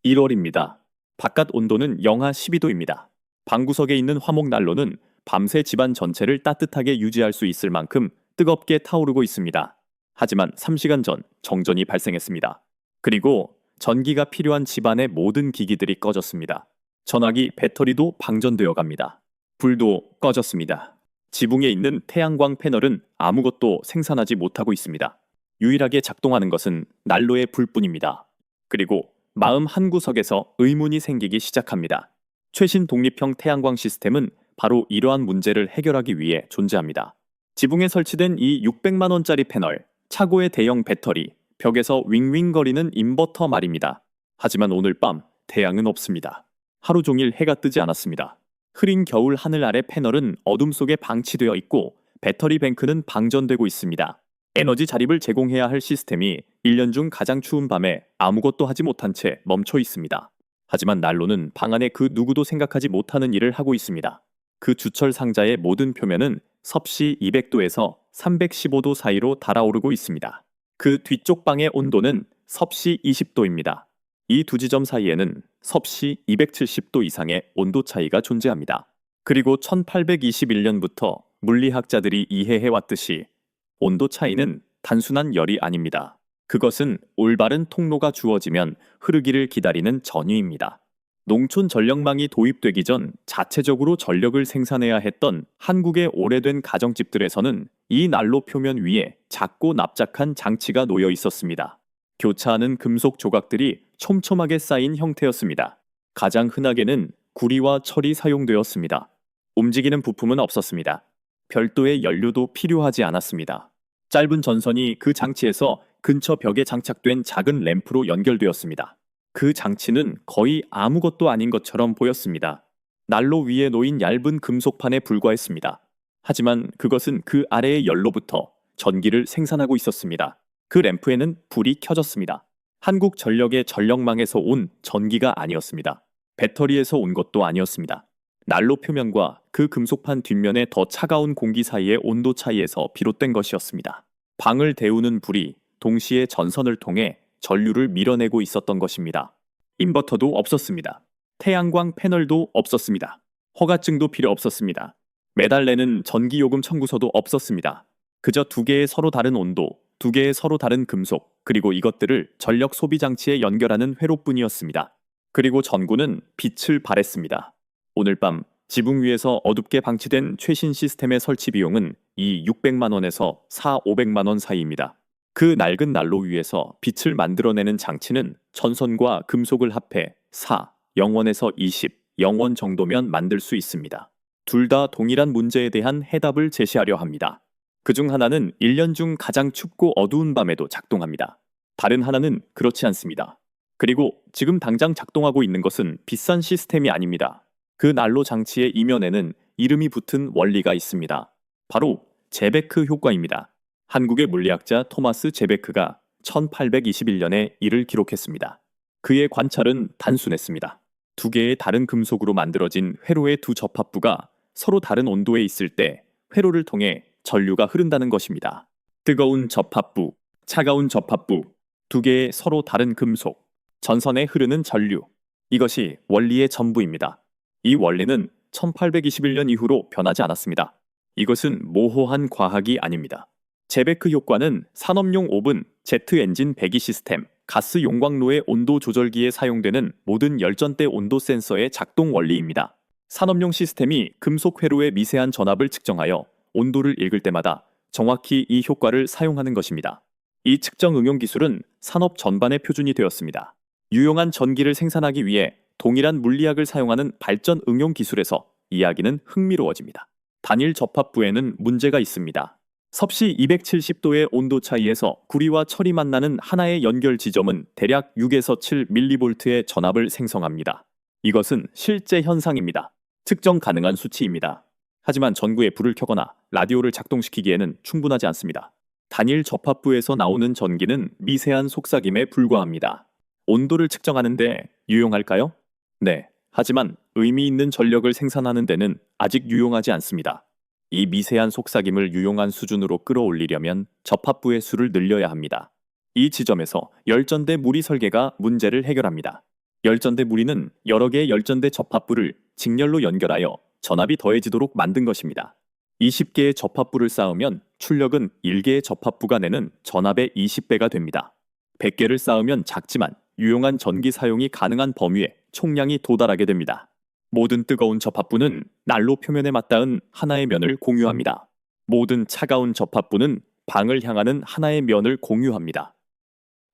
1월입니다. 바깥 온도는 영하 12도입니다. 방구석에 있는 화목 난로는 밤새 집안 전체를 따뜻하게 유지할 수 있을 만큼 뜨겁게 타오르고 있습니다. 하지만 3시간 전 정전이 발생했습니다. 그리고 전기가 필요한 집안의 모든 기기들이 꺼졌습니다. 전화기 배터리도 방전되어 갑니다. 불도 꺼졌습니다. 지붕에 있는 태양광 패널은 아무것도 생산하지 못하고 있습니다. 유일하게 작동하는 것은 난로의 불뿐입니다. 그리고 마음 한구석에서 의문이 생기기 시작합니다. 최신 독립형 태양광 시스템은 바로 이러한 문제를 해결하기 위해 존재합니다. 지붕에 설치된 이 600만 원짜리 패널, 차고의 대형 배터리, 벽에서 윙윙거리는 인버터 말입니다. 하지만 오늘 밤 태양은 없습니다. 하루 종일 해가 뜨지 않았습니다. 흐린 겨울 하늘 아래 패널은 어둠 속에 방치되어 있고 배터리 뱅크는 방전되고 있습니다. 에너지 자립을 제공해야 할 시스템이 1년 중 가장 추운 밤에 아무것도 하지 못한 채 멈춰 있습니다. 하지만 난로는 방 안에 그 누구도 생각하지 못하는 일을 하고 있습니다. 그 주철 상자의 모든 표면은 섭씨 200도에서 315도 사이로 달아오르고 있습니다. 그 뒤쪽 방의 온도는 섭씨 20도입니다. 이 두 지점 사이에는 섭씨 270도 이상의 온도 차이가 존재합니다. 그리고 1821년부터 물리학자들이 이해해왔듯이 온도 차이는 단순한 열이 아닙니다. 그것은 올바른 통로가 주어지면 흐르기를 기다리는 전유입니다. 농촌 전력망이 도입되기 전 자체적으로 전력을 생산해야 했던 한국의 오래된 가정집들에서는 이 난로 표면 위에 작고 납작한 장치가 놓여 있었습니다. 교차하는 금속 조각들이 촘촘하게 쌓인 형태였습니다. 가장 흔하게는 구리와 철이 사용되었습니다. 움직이는 부품은 없었습니다. 별도의 연료도 필요하지 않았습니다. 짧은 전선이 그 장치에서 근처 벽에 장착된 작은 램프로 연결되었습니다. 그 장치는 거의 아무것도 아닌 것처럼 보였습니다. 난로 위에 놓인 얇은 금속판에 불과했습니다. 하지만 그것은 그 아래의 열로부터 전기를 생산하고 있었습니다. 그 램프에는 불이 켜졌습니다. 한국전력의 전력망에서 온 전기가 아니었습니다. 배터리에서 온 것도 아니었습니다. 난로 표면과 그 금속판 뒷면의 더 차가운 공기 사이의 온도 차이에서 비롯된 것이었습니다. 방을 데우는 불이 동시에 전선을 통해 전류를 밀어내고 있었던 것입니다. 인버터도 없었습니다. 태양광 패널도 없었습니다. 허가증도 필요 없었습니다. 매달 내는 전기요금 청구서도 없었습니다. 그저 두 개의 서로 다른 온도, 두 개의 서로 다른 금속, 그리고 이것들을 전력 소비 장치에 연결하는 회로뿐이었습니다. 그리고 전구는 빛을 발했습니다. 오늘 밤 지붕 위에서 어둡게 방치된 최신 시스템의 설치 비용은 이 600만 원에서 500만 원 사이입니다. 그 낡은 난로 위에서 빛을 만들어내는 장치는 전선과 금속을 합해 0원에서 0원 정도면 만들 수 있습니다. 둘 다 동일한 문제에 대한 해답을 제시하려 합니다. 그중 하나는 1년 중 가장 춥고 어두운 밤에도 작동합니다. 다른 하나는 그렇지 않습니다. 그리고 지금 당장 작동하고 있는 것은 비싼 시스템이 아닙니다. 그 난로 장치의 이면에는 이름이 붙은 원리가 있습니다. 바로 제베크 효과입니다. 한국의 물리학자 토마스 제베크가 1821년에 이를 기록했습니다. 그의 관찰은 단순했습니다. 두 개의 다른 금속으로 만들어진 회로의 두 접합부가 서로 다른 온도에 있을 때 회로를 통해 전류가 흐른다는 것입니다. 뜨거운 접합부, 차가운 접합부, 두 개의 서로 다른 금속, 전선에 흐르는 전류. 이것이 원리의 전부입니다. 이 원리는 1821년 이후로 변하지 않았습니다. 이것은 모호한 과학이 아닙니다. 제베크 효과는 산업용 오븐, 제트 엔진 배기 시스템, 가스 용광로의 온도 조절기에 사용되는 모든 열전대 온도 센서의 작동 원리입니다. 산업용 시스템이 금속 회로의 미세한 전압을 측정하여 온도를 읽을 때마다 정확히 이 효과를 사용하는 것입니다. 이 측정 응용 기술은 산업 전반의 표준이 되었습니다. 유용한 전기를 생산하기 위해 동일한 물리학을 사용하는 발전 응용 기술에서 이야기는 흥미로워집니다. 단일 접합부에는 문제가 있습니다. 섭씨 270도의 온도 차이에서 구리와 철이 만나는 하나의 연결 지점은 대략 6에서 7mV의 전압을 생성합니다. 이것은 실제 현상입니다. 측정 가능한 수치입니다. 하지만 전구에 불을 켜거나 라디오를 작동시키기에는 충분하지 않습니다. 단일 접합부에서 나오는 전기는 미세한 속삭임에 불과합니다. 온도를 측정하는데 유용할까요? 네. 하지만 의미 있는 전력을 생산하는 데는 아직 유용하지 않습니다. 이 미세한 속삭임을 유용한 수준으로 끌어올리려면 접합부의 수를 늘려야 합니다. 이 지점에서 열전대 무리 설계가 문제를 해결합니다. 열전대 무리는 여러 개의 열전대 접합부를 직렬로 연결하여 전압이 더해지도록 만든 것입니다. 20개의 접합부를 쌓으면 출력은 1개의 접합부가 내는 전압의 20배가 됩니다. 100개를 쌓으면 작지만 유용한 전기 사용이 가능한 범위에 총량이 도달하게 됩니다. 모든 뜨거운 접합부는 난로 표면에 맞닿은 하나의 면을 공유합니다. 모든 차가운 접합부는 방을 향하는 하나의 면을 공유합니다.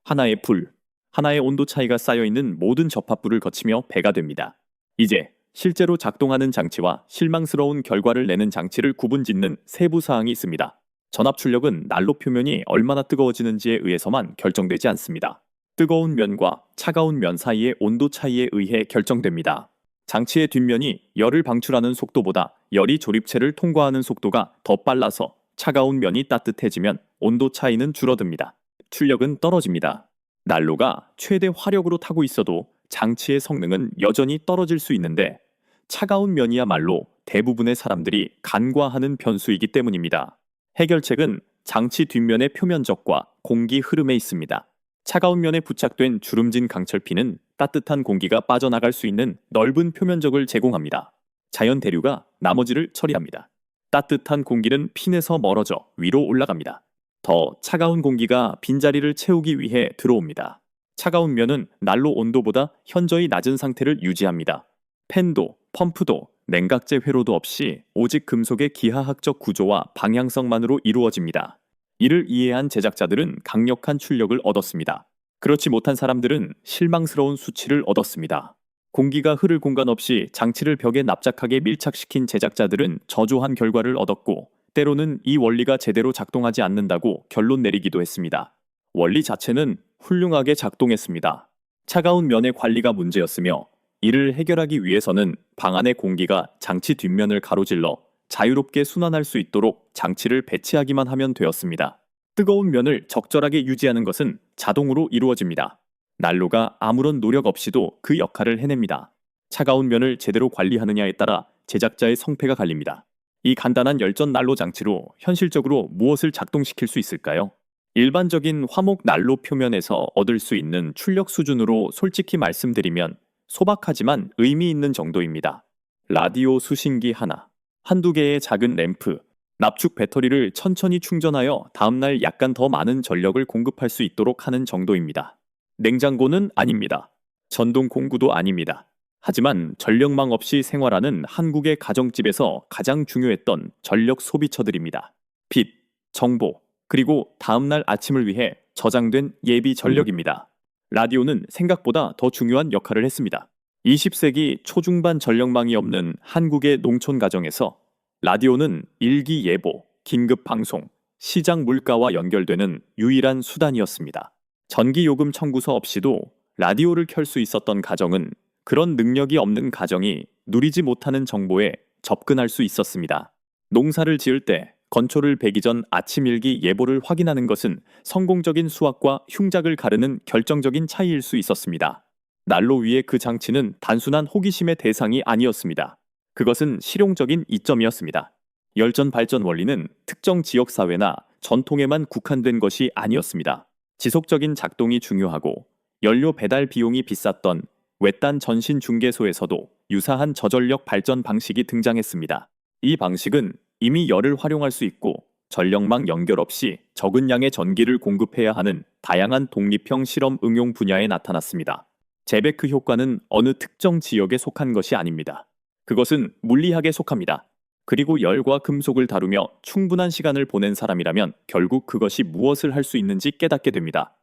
하나의 불, 하나의 온도 차이가 쌓여 있는 모든 접합부를 거치며 배가 됩니다. 이제 실제로 작동하는 장치와 실망스러운 결과를 내는 장치를 구분짓는 세부 사항이 있습니다. 전압 출력은 난로 표면이 얼마나 뜨거워지는지에 의해서만 결정되지 않습니다. 뜨거운 면과 차가운 면 사이의 온도 차이에 의해 결정됩니다. 장치의 뒷면이 열을 방출하는 속도보다 열이 조립체를 통과하는 속도가 더 빨라서 차가운 면이 따뜻해지면 온도 차이는 줄어듭니다. 출력은 떨어집니다. 난로가 최대 화력으로 타고 있어도 장치의 성능은 여전히 떨어질 수 있는데 차가운 면이야말로 대부분의 사람들이 간과하는 변수이기 때문입니다. 해결책은 장치 뒷면의 표면적과 공기 흐름에 있습니다. 차가운 면에 부착된 주름진 강철핀은 따뜻한 공기가 빠져나갈 수 있는 넓은 표면적을 제공합니다. 자연 대류가 나머지를 처리합니다. 따뜻한 공기는 핀에서 멀어져 위로 올라갑니다. 더 차가운 공기가 빈자리를 채우기 위해 들어옵니다. 차가운 면은 난로 온도보다 현저히 낮은 상태를 유지합니다. 팬도, 펌프도, 냉각제 회로도 없이 오직 금속의 기하학적 구조와 방향성만으로 이루어집니다. 이를 이해한 제작자들은 강력한 출력을 얻었습니다. 그렇지 못한 사람들은 실망스러운 수치를 얻었습니다. 공기가 흐를 공간 없이 장치를 벽에 납작하게 밀착시킨 제작자들은 저조한 결과를 얻었고 때로는 이 원리가 제대로 작동하지 않는다고 결론 내리기도 했습니다. 원리 자체는 훌륭하게 작동했습니다. 차가운 면의 관리가 문제였으며 이를 해결하기 위해서는 방 안의 공기가 장치 뒷면을 가로질러 자유롭게 순환할 수 있도록 장치를 배치하기만 하면 되었습니다. 뜨거운 면을 적절하게 유지하는 것은 자동으로 이루어집니다. 난로가 아무런 노력 없이도 그 역할을 해냅니다. 차가운 면을 제대로 관리하느냐에 따라 제작자의 성패가 갈립니다. 이 간단한 열전 난로 장치로 현실적으로 무엇을 작동시킬 수 있을까요? 일반적인 화목 난로 표면에서 얻을 수 있는 출력 수준으로 솔직히 말씀드리면 소박하지만 의미 있는 정도입니다. 라디오 수신기 하나, 한두 개의 작은 램프, 납축 배터리를 천천히 충전하여 다음날 약간 더 많은 전력을 공급할 수 있도록 하는 정도입니다. 냉장고는 아닙니다. 전동 공구도 아닙니다. 하지만 전력망 없이 생활하는 한국의 가정집에서 가장 중요했던 전력 소비처들입니다. 빛, 정보, 그리고 다음날 아침을 위해 저장된 예비 전력입니다. 라디오는 생각보다 더 중요한 역할을 했습니다. 20세기 초중반 전력망이 없는 한국의 농촌 가정에서 라디오는 일기예보, 긴급방송, 시장 물가와 연결되는 유일한 수단이었습니다. 전기요금 청구서 없이도 라디오를 켤 수 있었던 가정은 그런 능력이 없는 가정이 누리지 못하는 정보에 접근할 수 있었습니다. 농사를 지을 때 건초를 베기 전 아침 일기 예보를 확인하는 것은 성공적인 수확과 흉작을 가르는 결정적인 차이일 수 있었습니다. 난로 위의 그 장치는 단순한 호기심의 대상이 아니었습니다. 그것은 실용적인 이점이었습니다. 열전 발전 원리는 특정 지역 사회나 전통에만 국한된 것이 아니었습니다. 지속적인 작동이 중요하고 연료 배달 비용이 비쌌던 외딴 전신 중개소에서도 유사한 저전력 발전 방식이 등장했습니다. 이 방식은 이미 열을 활용할 수 있고 전력망 연결 없이 적은 양의 전기를 공급해야 하는 다양한 독립형 실험 응용 분야에 나타났습니다. 제베크 효과는 어느 특정 지역에 속한 것이 아닙니다. 그것은 물리학에 속합니다. 그리고 열과 금속을 다루며 충분한 시간을 보낸 사람이라면 결국 그것이 무엇을 할 수 있는지 깨닫게 됩니다.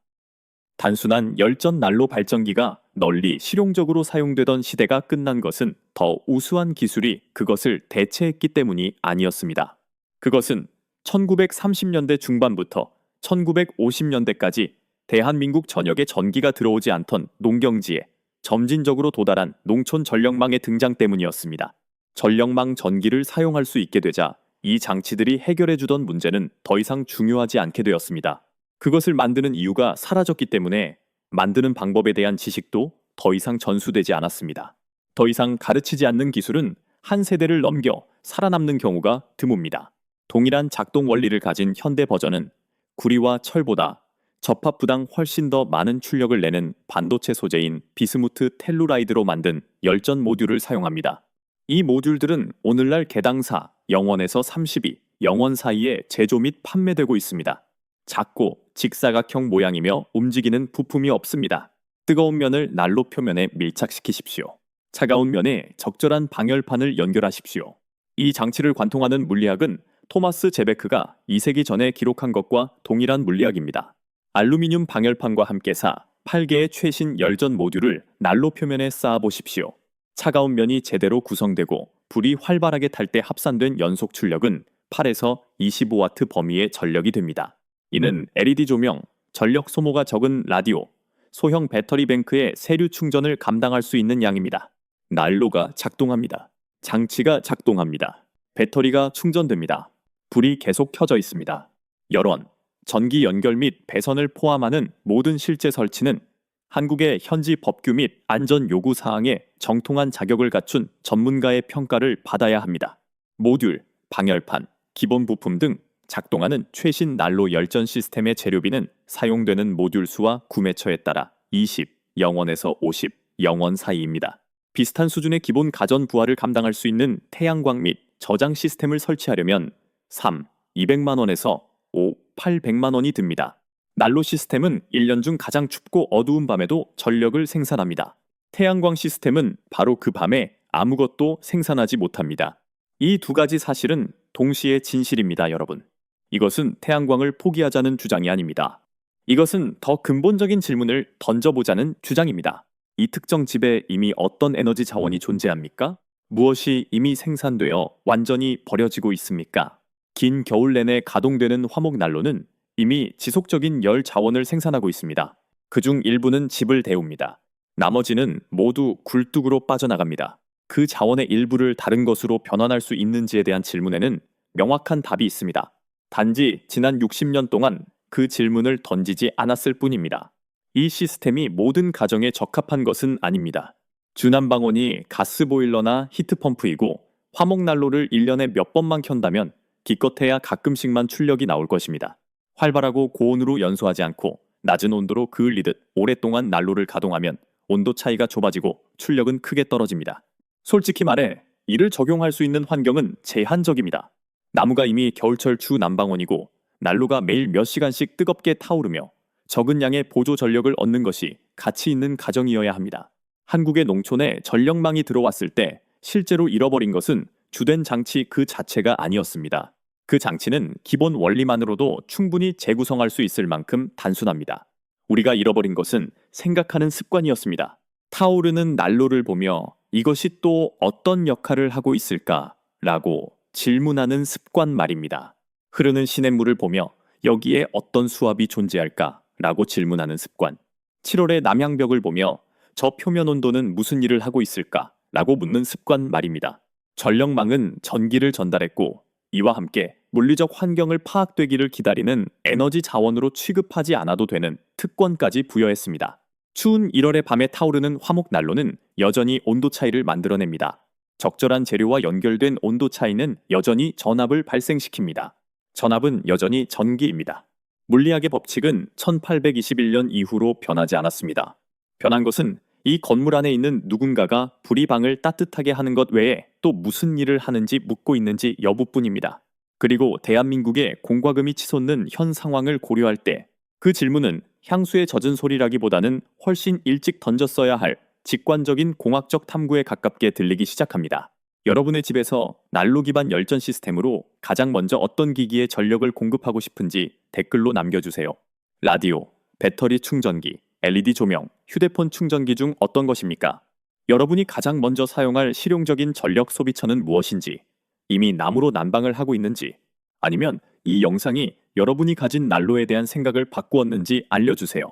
단순한 열전 난로 발전기가 널리 실용적으로 사용되던 시대가 끝난 것은 더 우수한 기술이 그것을 대체했기 때문이 아니었습니다. 그것은 1930년대 중반부터 1950년대까지 대한민국 전역에 전기가 들어오지 않던 농경지에 점진적으로 도달한 농촌 전력망의 등장 때문이었습니다. 전력망 전기를 사용할 수 있게 되자 이 장치들이 해결해주던 문제는 더 이상 중요하지 않게 되었습니다. 그것을 만드는 이유가 사라졌기 때문에 만드는 방법에 대한 지식도 더 이상 전수되지 않았습니다. 더 이상 가르치지 않는 기술은 한 세대를 넘겨 살아남는 경우가 드뭅니다. 동일한 작동 원리를 가진 현대 버전은 구리와 철보다 접합부당 훨씬 더 많은 출력을 내는 반도체 소재인 비스무트 텔루라이드로 만든 열전 모듈을 사용합니다. 이 모듈들은 오늘날 개당 4, 0원에서 32, 0원 사이에 제조 및 판매되고 있습니다. 작고 직사각형 모양이며 움직이는 부품이 없습니다. 뜨거운 면을 난로 표면에 밀착시키십시오. 차가운 면에 적절한 방열판을 연결하십시오. 이 장치를 관통하는 물리학은 토마스 제베크가 2세기 전에 기록한 것과 동일한 물리학입니다. 알루미늄 방열판과 함께 사 8개의 최신 열전 모듈을 난로 표면에 쌓아 보십시오. 차가운 면이 제대로 구성되고 불이 활발하게 탈 때 합산된 연속 출력은 8에서 25와트 범위의 전력이 됩니다. 이는 LED 조명, 전력 소모가 적은 라디오, 소형 배터리 뱅크의 세류 충전을 감당할 수 있는 양입니다. 난로가 작동합니다. 장치가 작동합니다. 배터리가 충전됩니다. 불이 계속 켜져 있습니다. 열원, 전기 연결 및 배선을 포함하는 모든 실제 설치는 한국의 현지 법규 및 안전 요구 사항에 정통한 자격을 갖춘 전문가의 평가를 받아야 합니다. 모듈, 방열판, 기본 부품 등 작동하는 최신 난로 열전 시스템의 재료비는 사용되는 모듈 수와 구매처에 따라 20, 0원에서 50, 0원 사이입니다. 비슷한 수준의 기본 가전 부하를 감당할 수 있는 태양광 및 저장 시스템을 설치하려면 3, 200만 원에서 5, 800만 원이 듭니다. 난로 시스템은 1년 중 가장 춥고 어두운 밤에도 전력을 생산합니다. 태양광 시스템은 바로 그 밤에 아무것도 생산하지 못합니다. 이 두 가지 사실은 동시에 진실입니다, 여러분. 이것은 태양광을 포기하자는 주장이 아닙니다. 이것은 더 근본적인 질문을 던져보자는 주장입니다. 이 특정 집에 이미 어떤 에너지 자원이 존재합니까? 무엇이 이미 생산되어 완전히 버려지고 있습니까? 긴 겨울 내내 가동되는 화목 난로는 이미 지속적인 열 자원을 생산하고 있습니다. 그중 일부는 집을 데웁니다. 나머지는 모두 굴뚝으로 빠져나갑니다. 그 자원의 일부를 다른 것으로 변환할 수 있는지에 대한 질문에는 명확한 답이 있습니다. 단지 지난 60년 동안 그 질문을 던지지 않았을 뿐입니다. 이 시스템이 모든 가정에 적합한 것은 아닙니다. 주난방원이 가스보일러나 히트펌프이고 화목난로를 1년에 몇 번만 켠다면 기껏해야 가끔씩만 출력이 나올 것입니다. 활발하고 고온으로 연소하지 않고 낮은 온도로 그을리듯 오랫동안 난로를 가동하면 온도 차이가 좁아지고 출력은 크게 떨어집니다. 솔직히 말해 이를 적용할 수 있는 환경은 제한적입니다. 나무가 이미 겨울철 주난방원이고 난로가 매일 몇 시간씩 뜨겁게 타오르며 적은 양의 보조 전력을 얻는 것이 가치 있는 가정이어야 합니다. 한국의 농촌에 전력망이 들어왔을 때 실제로 잃어버린 것은 주된 장치 그 자체가 아니었습니다. 그 장치는 기본 원리만으로도 충분히 재구성할 수 있을 만큼 단순합니다. 우리가 잃어버린 것은 생각하는 습관이었습니다. 타오르는 난로를 보며 이것이 또 어떤 역할을 하고 있을까라고 질문하는 습관 말입니다. 흐르는 시냇물을 보며 여기에 어떤 수압이 존재할까라고 질문하는 습관. 7월의 남양벽을 보며 저 표면 온도는 무슨 일을 하고 있을까라고 묻는 습관 말입니다. 전력망은 전기를 전달했고 이와 함께 물리적 환경을 파악되기를 기다리는 에너지 자원으로 취급하지 않아도 되는 특권까지 부여했습니다. 추운 1월의 밤에 타오르는 화목난로는 여전히 온도 차이를 만들어냅니다. 적절한 재료와 연결된 온도 차이는 여전히 전압을 발생시킵니다. 전압은 여전히 전기입니다. 물리학의 법칙은 1821년 이후로 변하지 않았습니다. 변한 것은 이 건물 안에 있는 누군가가 불이 방을 따뜻하게 하는 것 외에 또 무슨 일을 하는지 묻고 있는지 여부뿐입니다. 그리고 대한민국의 공과금이 치솟는 현 상황을 고려할 때 그 질문은 향수에 젖은 소리라기보다는 훨씬 일찍 던졌어야 할 직관적인 공학적 탐구에 가깝게 들리기 시작합니다. 여러분의 집에서 난로 기반 열전 시스템으로 가장 먼저 어떤 기기에 전력을 공급하고 싶은지 댓글로 남겨주세요. 라디오, 배터리 충전기, LED 조명, 휴대폰 충전기 중 어떤 것입니까? 여러분이 가장 먼저 사용할 실용적인 전력 소비처는 무엇인지, 이미 나무로 난방을 하고 있는지, 아니면 이 영상이 여러분이 가진 난로에 대한 생각을 바꾸었는지 알려주세요.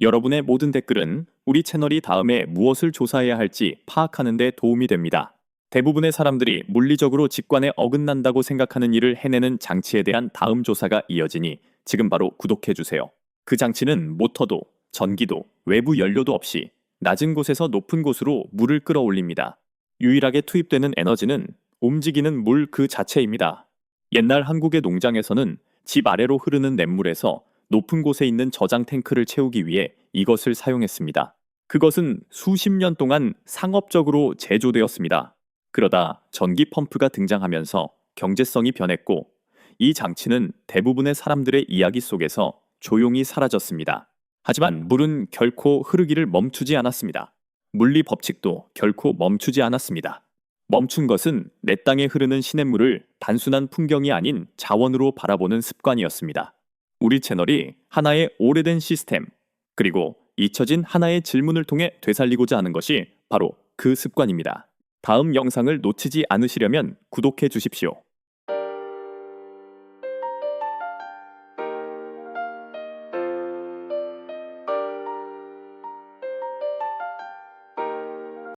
여러분의 모든 댓글은 우리 채널이 다음에 무엇을 조사해야 할지 파악하는 데 도움이 됩니다. 대부분의 사람들이 물리적으로 직관에 어긋난다고 생각하는 일을 해내는 장치에 대한 다음 조사가 이어지니 지금 바로 구독해주세요. 그 장치는 모터도, 전기도, 외부 연료도 없이 낮은 곳에서 높은 곳으로 물을 끌어올립니다. 유일하게 투입되는 에너지는 움직이는 물 그 자체입니다. 옛날 한국의 농장에서는 집 아래로 흐르는 냇물에서 높은 곳에 있는 저장 탱크를 채우기 위해 이것을 사용했습니다. 그것은 수십 년 동안 상업적으로 제조되었습니다. 그러다 전기 펌프가 등장하면서 경제성이 변했고 이 장치는 대부분의 사람들의 이야기 속에서 조용히 사라졌습니다. 하지만 물은 결코 흐르기를 멈추지 않았습니다. 물리 법칙도 결코 멈추지 않았습니다. 멈춘 것은 내 땅에 흐르는 시냇물을 단순한 풍경이 아닌 자원으로 바라보는 습관이었습니다. 우리 채널이 하나의 오래된 시스템, 그리고 잊혀진 하나의 질문을 통해 되살리고자 하는 것이 바로 그 습관입니다. 다음 영상을 놓치지 않으시려면 구독해 주십시오.